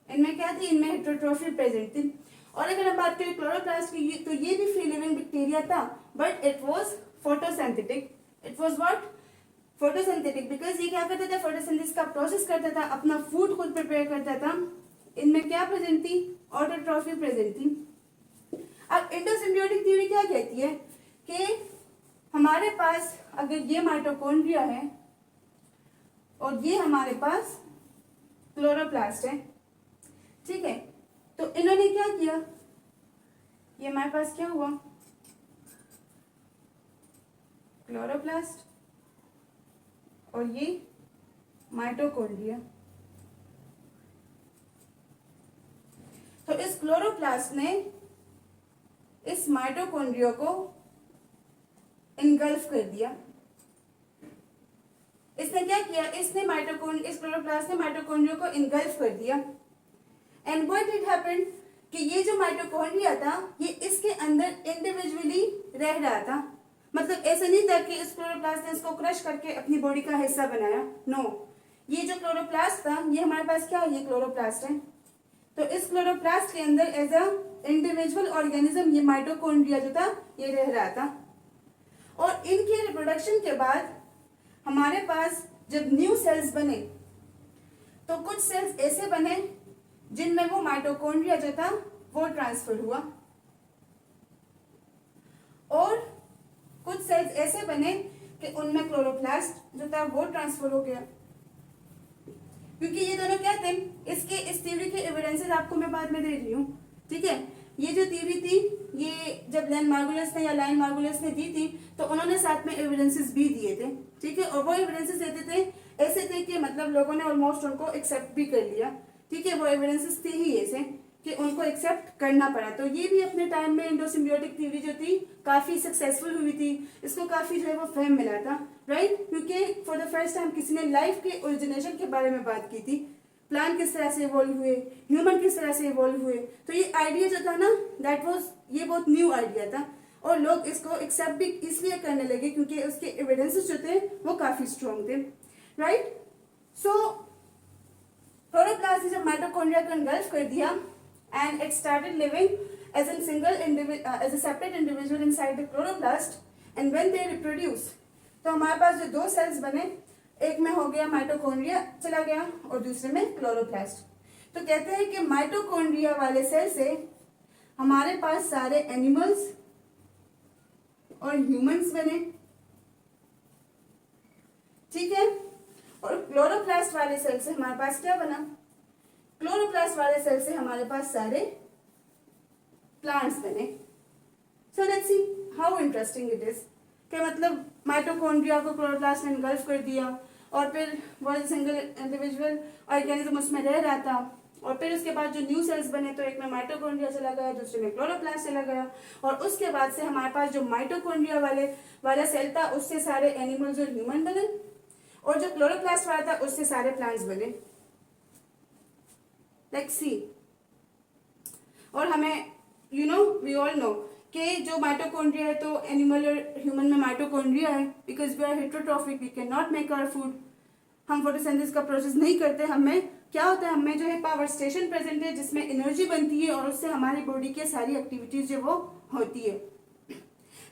इनमें क्या थी? इनमें हेटेरोट्रॉफी प्रेजेंट थी। और अगर हम बात करें क्लोरोप्लास्ट की, तो ये भी फ्री लिविंग बैक्टीरिया था, but it was photosynthetic. It was what? Photosynthetic, because ये क्या करता था? फोटोसिंथेसिस का प्रोसेस करता था, अपना फूड खुद प्रिपेयर करता था। इनमें क्या प्रेजेंट थी? ऑटोट्रॉफी प्रेजेंट थी। अब एंडोसिम्बियोटिक थ्योरी क्या कहती है कि हमारे पास अगर ये माइटोकॉन्ड्रिया है और ये हमारे पास क्लोरोप्लास्ट है, ठीक है, तो इन्होंने क्या किया? ये हमारे पास क्या हुआ? क्लोरोप्लास्ट और ये माइटोकॉन्ड्रिया। तो इस क्लोरोप्लास्ट ने इस माइटोकॉन्ड्रिया को इनगल्फ कर दिया। इसने क्या किया? इस क्लोरोप्लास्ट ने माइटोकॉन्ड्रिया को इनगल्फ कर दिया। एंड व्हाट डिड हैपन कि ये जो माइटोकॉन्ड्रिया था ये इसके अंदर इंडिविजुअली रह रहा था, मतलब ऐसा नहीं था कि इस क्लोरोप्लास्ट ने इसको क्रश करके अपनी बॉडी का हिस्सा बनाया। नो, ये जो क्लोरोप्लास्ट था ये हमारे पास क्या है? ये क्लोरोप्लास्ट है। तो इस क्लोरोप्लास्ट के अंदर एज अ इंडिविजुअल ऑर्गेनिज्म ये माइटोकॉन्ड्रिया जो था ये रह रहा था। और इनके रिप्रोडक्शन के बाद हमारे पास जब न्यू सेल्स बने तो कुछ सेल्स ऐसे बने जिनमें वो माइटोकॉन्ड्रिया जो था वो ट्रांसफर हुआ, और कुछ सेल्स ऐसे बने कि उनमें क्लोरोप्लास्ट जो था वो ट्रांसफर हो गया। क्योंकि ये दोनों क्या थे? इस थ्योरी के एविडेंसेस आपको मैं बाद में दे रही हूँ, ठीक है। ये जो थ्योरी थी ये जब लाइन मार्गुलिस ने दी थी तो उन्होंने साथ में एविडेंसेस भी दिए थे, ठीक है। और वो एविडेंसेस देते थे ऐसे थे कि मतलब लोगों ने ऑलमोस्ट उनको एक्सेप्ट भी कर लिया, ठीक है। वो एविडेंसेस थे ही ऐसे कि उनको एक्सेप्ट करना पड़ा। तो ये भी अपने टाइम में एंडोसिम्बियोटिक थ्योरी जो थी काफी सक्सेसफुल हुई थी, इसको काफी जो है वो फेम मिला था, राइट, क्योंकि फॉर द फर्स्ट टाइम किसी ने लाइफ के ओरिजिनेशन के बारे में बात की थी, प्लांट किस तरह से इवॉल्व हुए, ह्यूमन किस तरह से इवॉल्व हुए। तो ये आइडिया जो था ना, दैट वाज, ये बहुत न्यू आइडिया था और लोग इसको एक्सेप्ट भी इसलिए करने लगे क्योंकि उसके एविडेंसेस जो थे वो काफी स्ट्रॉन्ग थे, राइट। सो क्लोरोप्लास्ट ने जब माइटोकॉन्ड्रिया को एंगल्फ कर दिया and it started living as an single as a separate individual inside the chloroplast and when they reproduce, तो हमारे पास जो दो सेल्स बने, एक में हो गया माइटोकॉन्ड्रिया चला गया और दूसरे में क्लोरोप्लास्ट। तो कहते हैं कि माइटोकॉन्ड्रिया वाले सेल से हमारे पास सारे एनिमल्स और ह्यूमंस बने, ठीक है। और क्लोरोप्लास्ट वाले सेल से हमारे पास क्या बना, क्लोरोप्लास्ट वाले सेल से हमारे पास सारे प्लांट्स बने। So let's see how interesting it is, कि मतलब माइटोकॉन्ड्रिया को क्लोरोप्लास्ट ने इनगल्फ कर दिया और फिर वो सिंगल इंडिविजुअल ऑर्गेनिज्म उसमें रह रहा था, और फिर उसके बाद जो न्यू सेल्स बने तो एक में माइटोकॉन्ड्रिया चला गया, दूसरे में क्लोरोप्लास्ट चला गया, और उसके बाद से हमारे पास जो माइटोकॉन्ड्रिया वाला सेल था उससे सारे एनिमल्स और ह्यूमन बने, और जो क्लोरोप्लास्ट वाला था उससे सारे प्लांट्स बने। Let's see. और हमें वी ऑल नो कि जो माइटोकॉन्ड्रिया है तो एनिमल और ह्यूमन में माइटोकॉन्ड्रिया है, because we are heterotrophic, we can not make our food, हम फोटोसिंथेसिस का प्रोसेस नहीं करते। हमें क्या होता है, हमें जो है पावर स्टेशन प्रेजेंट है जिसमें एनर्जी बनती है और उससे हमारी बॉडी की सारी एक्टिविटीज जो वो होती है।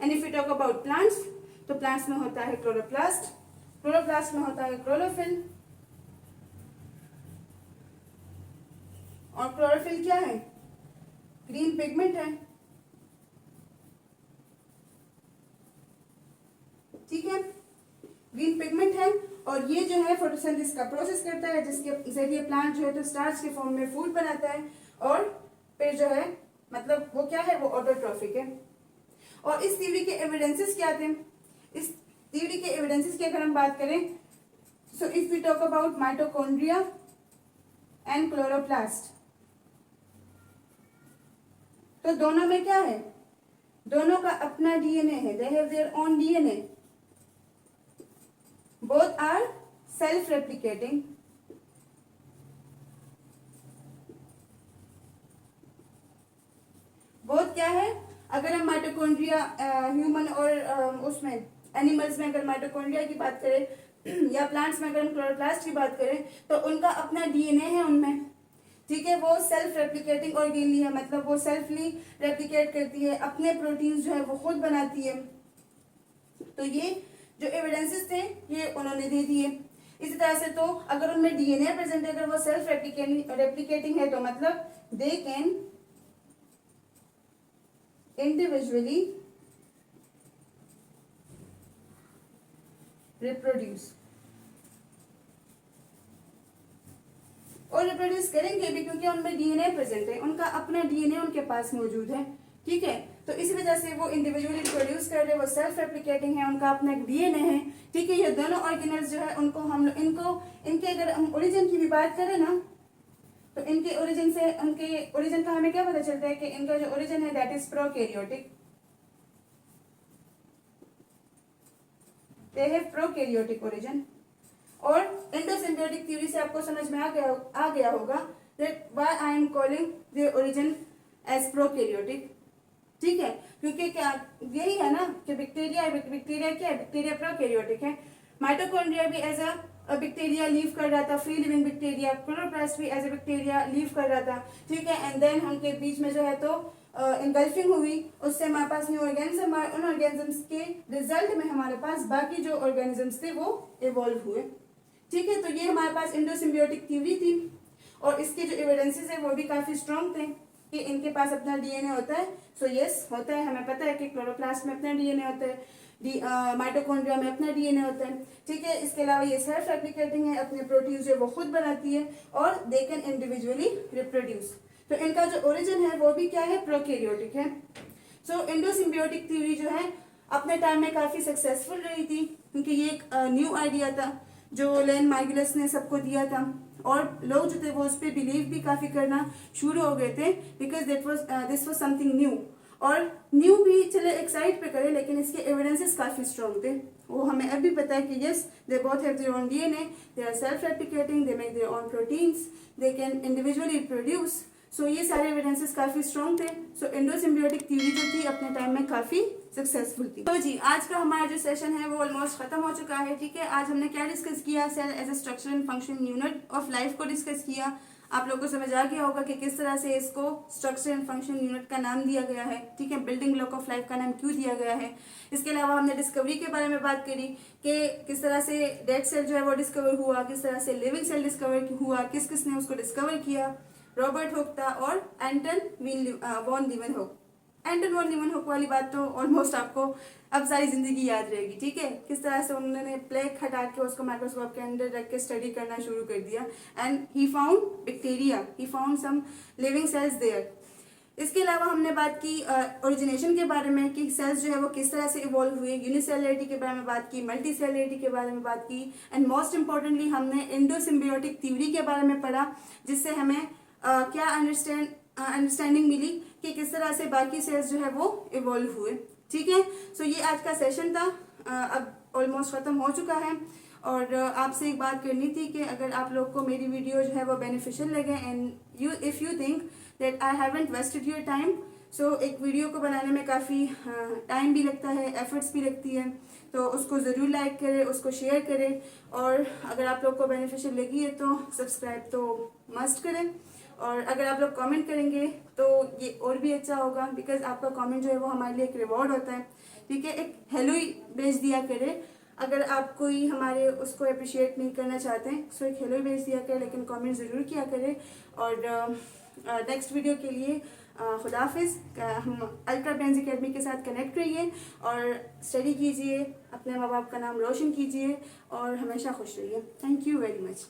And if you talk about plants, तो प्लांट्स में होता है क्लोरोप्लास्ट, क्लोरोप्लास्ट में होता है क्लोरोफिल, और क्लोरोफिल क्या है, ग्रीन पिगमेंट है, ठीक है, ग्रीन पिगमेंट है, और ये जो है फोटोसिंथेसिस का प्रोसेस करता है जिसके जरिए प्लांट जो है तो स्टार्च के फॉर्म में फूड बनाता है, और फिर जो है मतलब वो क्या है, वो ऑटोट्रॉफिक है। और इस थ्योरी के एविडेंसेस क्या थे, इस थ्योरी के एविडेंसेस की अगर हम बात करें, so if we talk about mitochondria and chloroplast, तो दोनों में क्या है, दोनों का अपना डीएनए है, they have their own DNA, both are self replicating, both क्या है, अगर हम माइटोकॉन्ड्रिया ह्यूमन और उसमें एनिमल्स में अगर माइटोकॉन्ड्रिया की बात करें या प्लांट्स में अगर हम क्लोरोप्लास्ट की बात करें, तो उनका अपना डीएनए है उनमें, ठीक है, वो सेल्फ रेप्लिकेटिंग ऑर्गेनली है, मतलब वो सेल्फली रेप्लिकेट करती है, अपने प्रोटीन्स जो है वो खुद बनाती है। तो ये जो एविडेंसेस थे ये उन्होंने दे दिए। इसी तरह से तो अगर उनमें डीएनए प्रेजेंट है, अगर वो सेल्फ रेप्लिकेटिंग है, तो मतलब दे कैन इंडिविजुअली रिप्रोड्यूस, और रिप्रोड्यूस करेंगे भी क्योंकि उनमें डीएनए प्रेजेंट है, उनका अपना डीएनए उनके पास मौजूद है, ठीक है। तो इसी वजह से वो इंडिविजुअली प्रोड्यूस कर रहे हैं, वो सेल्फ रेप्लिकेटिंग है, उनका अपना डीएनए है, ठीक है। ये दोनों ऑर्गेनल्स जो है उनको हम इनके अगर हम ओरिजिन की भी बात करें ना, तो इनके ओरिजिन से, उनके ओरिजिन का हमें क्या पता चलता है कि इनका जो ओरिजिन है that is prokaryotic, they have prokaryotic origin. और एंडोसिम्बियोटिक थ्योरी से आपको समझ में आ गया होगा that why I am calling their origin as prokaryotic, ठीक है, क्योंकि क्या यही है ना कि बैक्टीरिया क्या है, बैक्टीरिया प्रोकैरियोटिक है, माइटोकॉन्ड्रिया भी एज अ बैक्टीरिया लीव कर रहा था, फ्री लिविंग बैक्टीरिया, क्लोरोप्लास्ट भी एज अ बैक्टीरिया लीव कर रहा था, ठीक है। एंड देन उनके बीच में जो है तो इनगल्फिंग हुई, उससे हमारे पास न्यू ऑर्गेनिज्म, उन ऑर्गेनिजम्स के रिजल्ट में हमारे पास बाकी जो ऑर्गेनिजम्स थे वो इवॉल्व हुए, ठीक है। तो ये हमारे पास एंडोसिम्बियोटिक थ्योरी थी, और इसके जो एविडेंसेस है वो भी काफी स्ट्रॉन्ग थे कि इनके पास अपना डीएनए होता है। सो यस होता है, हमें पता है कि क्लोरोप्लास्ट में अपना डीएनए होता है, माइटोकॉन्ड्रिया में अपना डीएनए होता है, ठीक है। इसके अलावा ये सेल्फ रेप्लिकेटिंग है, अपने प्रोटीन्स जो वो खुद बनाती है, और दे कैन इंडिविजुअली रिप्रोड्यूस। तो इनका जो ओरिजिन है वो भी क्या है, प्रोकैरियोटिक है। सो एंडोसिम्बियोटिक थ्योरी जो है अपने टाइम में काफी सक्सेसफुल रही थी, क्योंकि ये एक न्यू आइडिया था, जो लेन मार्गुलस ने सबको दिया था, और लोग जो थे वो उस पर बिलीव भी काफ़ी करना शुरू हो गए थे, because this was something new. और न्यू भी चले एक साइड पे करे, लेकिन इसके एविडेंसेस काफ़ी स्ट्रॉन्ग थे। वो हमें अब भी पता है कि yes, they both have their own DNA, they are self replicating, they make their own proteins, they can individually produce. So ये सारे एविडेंसेस काफ़ी स्ट्रॉन्ग थे। सो एंडोसिम्बियोटिक थ्योरी जो थी अपने टाइम में काफ़ी सक्सेसफुल थी। तो जी, आज का हमारा जो सेशन है वो ऑलमोस्ट खत्म हो चुका है। ठीक है, आज हमने क्या डिस्कस किया? Cell as a structure and function unit of life को डिस्कस किया। आप लोगों को समझ आ गया होगा कि किस तरह से इसको स्ट्रक्चर एंड फंक्शन यूनिट का नाम दिया गया है। ठीक है, बिल्डिंग ब्लॉक ऑफ लाइफ का नाम क्यों दिया गया है। इसके अलावा हमने डिस्कवरी के बारे में बात करी कि किस तरह से डेड सेल जो है वो डिस्कवर हुआ, किस तरह से लिविंग सेल डिस्कवर हुआ, किस किस ने उसको डिस्कवर किया। रॉबर्ट हुक था और एंटन वॉन लीवनहुक। एंटन वॉन लीवनहुक वाली बात तो ऑलमोस्ट आपको अब सारी जिंदगी याद रहेगी। ठीक है, किस तरह से उन्होंने प्लेग हटा के उसको माइक्रोस्कोप के अंदर रख के स्टडी करना शुरू कर दिया, and he found bacteria, he found some living cells there. इसके अलावा हमने बात की ओरिजिनेशन के बारे में कि सेल्स जो है वो किस तरह से इवॉल्व हुए, यूनिसेलरिटी के बारे में बात की, मल्टीसेलरिटी के बारे में बात की, एंड मोस्ट इंपॉर्टेंटली हमने इंडोसिम्बियोटिक थ्योरी के बारे में पढ़ा, जिससे हमें क्या अंडरस्टैंडिंग मिली कि किस तरह से बाकी सेल्स जो है वो इवॉल्व हुए। ठीक है, सो ये आज का सेशन था। अब ऑलमोस्ट ख़त्म हो चुका है, और आपसे एक बात करनी थी कि अगर आप लोग को मेरी वीडियो जो है वो बेनिफिशियल लगे, and if you think that I haven't wasted your time, so एक वीडियो को बनाने में काफ़ी टाइम भी लगता है, एफर्ट्स भी लगती है, तो उसको ज़रूर लाइक करें, उसको शेयर करें, और अगर आप लोग को बेनिफिशियल लगी है तो सब्सक्राइब तो मस्ट करें। और अगर आप लोग कमेंट करेंगे तो ये और भी अच्छा होगा, बिकॉज आपका कमेंट जो है वो हमारे लिए एक रिवॉर्ड होता है। ठीक है, एक हेलो ही भेज दिया करें। अगर आप कोई हमारे उसको अप्रिशिएट नहीं करना चाहते हैं, सो एक हेलो ही भेज दिया करें, लेकिन कमेंट ज़रूर किया करें। और नेक्स्ट वीडियो के लिए खुदा हाफिज़। हम अल्ट्रा ब्रेन्स एकेडमी के साथ कनेक्ट रहिए और स्टडी कीजिए, अपने माँ बाप का नाम रोशन कीजिए, और हमेशा खुश रहिए। Thank you very much.